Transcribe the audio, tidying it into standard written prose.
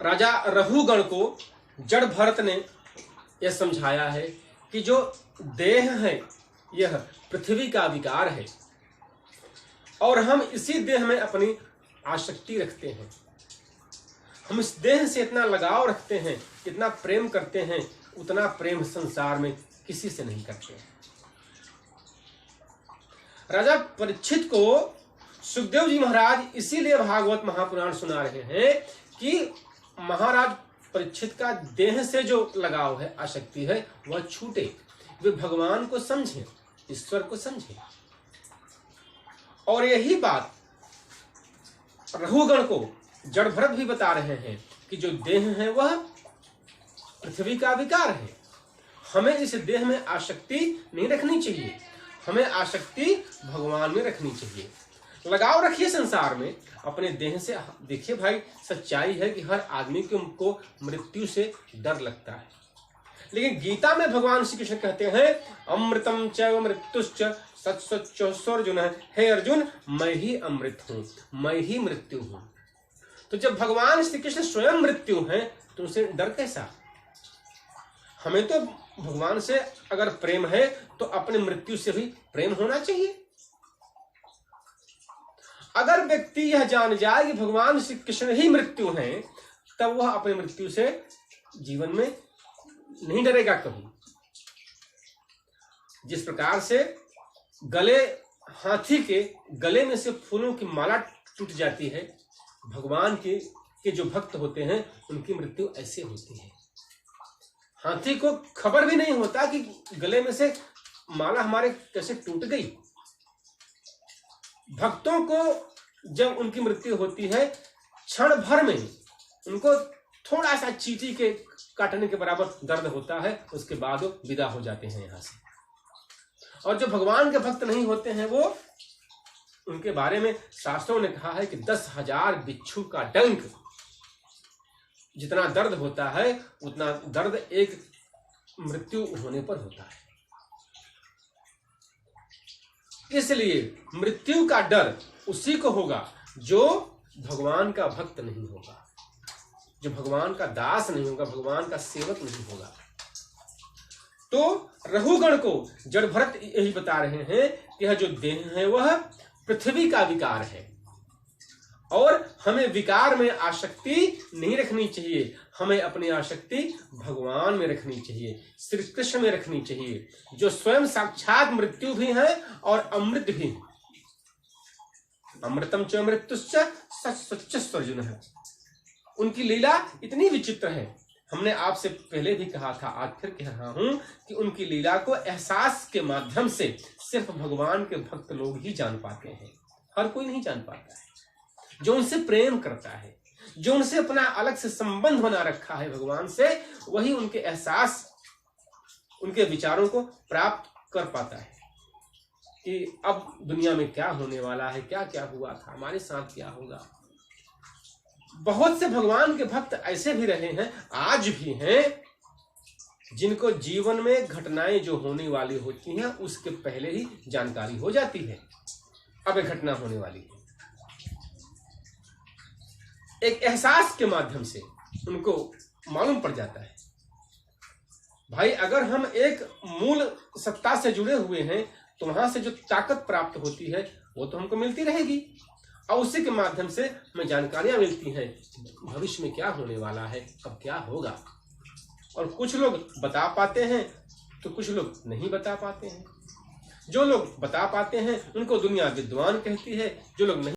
राजा रघुगण को जड़ भरत ने यह समझाया है कि जो देह है यह पृथ्वी का विकार है और हम इसी देह में अपनी आसक्ति रखते हैं। हम इस देह से इतना लगाव रखते हैं, इतना प्रेम करते हैं, उतना प्रेम संसार में किसी से नहीं करते हैं। राजा परीक्षित को सुखदेव जी महाराज इसीलिए भागवत महापुराण सुना रहे हैं कि महाराज परीक्षित का देह से जो लगाव है, आसक्ति है, वह छूटे, वे भगवान को समझें, ईश्वर को समझें। और यही बात रघुगण को जड़ भरत भी बता रहे हैं कि जो देह है वह पृथ्वी का विकार है। हमें इस देह में आसक्ति नहीं रखनी चाहिए, हमें आसक्ति भगवान में रखनी चाहिए। लगाव रखिए संसार में अपने देह से। देखिए भाई, सच्चाई है कि हर आदमी को मृत्यु से डर लगता है, लेकिन गीता में भगवान श्री कृष्ण कहते हैं अमृतम चैव मृत्युश्च सत्सच्चोऽर्जुन, हे अर्जुन मैं ही अमृत हूं, मैं ही मृत्यु हूं। तो जब भगवान श्री कृष्ण स्वयं मृत्यु हैं तो उनसे डर कैसा? हमें तो भगवान से अगर प्रेम है तो अपने मृत्यु से भी प्रेम होना चाहिए। अगर व्यक्ति यह जान जाए कि भगवान श्री कृष्ण ही मृत्यु हैं, तब वह अपनी मृत्यु से जीवन में नहीं डरेगा कभी। जिस प्रकार से हाथी के गले में से फूलों की माला टूट जाती है, भगवान के जो भक्त होते हैं उनकी मृत्यु ऐसे होती है। हाथी को खबर भी नहीं होता कि गले में से माला हमारे कैसे टूट गई। भक्तों को जब उनकी मृत्यु होती है, क्षण भर में उनको थोड़ा सा चींटी के काटने के बराबर दर्द होता है, उसके बाद वो विदा हो जाते हैं यहाँ से। और जो भगवान के भक्त नहीं होते हैं, वो उनके बारे में शास्त्रों ने कहा है कि 10,000 बिच्छू का डंक जितना दर्द होता है, उतना दर्द एक मृत्यु होने पर होता है। इसलिए मृत्यु का डर उसी को होगा जो भगवान का भक्त नहीं होगा, जो भगवान का दास नहीं होगा, भगवान का सेवक नहीं होगा। तो रघुगण को जड़ भरत यही बता रहे हैं कि यह जो देह है वह पृथ्वी का विकार है और हमें विकार में आसक्ति नहीं रखनी चाहिए। हमें अपनी आसक्ति भगवान में रखनी चाहिए, श्री कृष्ण में रखनी चाहिए, जो स्वयं साक्षात मृत्यु भी है और अमृत भी। अमृतम च मृत्युश्च सत्सच्चोऽर्जुन अर्जुन है। उनकी लीला इतनी विचित्र है, हमने आपसे पहले भी कहा था, आज फिर कह रहा हूं कि उनकी लीला को एहसास के माध्यम से सिर्फ भगवान के भक्त लोग ही जान पाते हैं, हर कोई नहीं जान पाता है। जो उनसे प्रेम करता है, जो उनसे अपना अलग से संबंध बना रखा है भगवान से, वही उनके एहसास, उनके विचारों को प्राप्त कर पाता है कि अब दुनिया में क्या होने वाला है, क्या क्या हुआ था, हमारे साथ क्या होगा। बहुत से भगवान के भक्त ऐसे भी रहे हैं, आज भी हैं, जिनको जीवन में घटनाएं जो होने वाली होती हैं उसके पहले ही जानकारी हो जाती है, अब एक घटना होने वाली है। एक एहसास के माध्यम से उनको मालूम पड़ जाता है। भाई, अगर हम एक मूल सत्ता से जुड़े हुए हैं तो वहां से जो ताकत प्राप्त होती है वो तो हमको मिलती रहेगी और उसी के माध्यम से हमें जानकारियां मिलती हैं भविष्य में क्या होने वाला है, कब क्या होगा। और कुछ लोग बता पाते हैं तो कुछ लोग नहीं बता पाते हैं। जो लोग बता पाते हैं उनको दुनिया विद्वान कहती है, जो लोग नहीं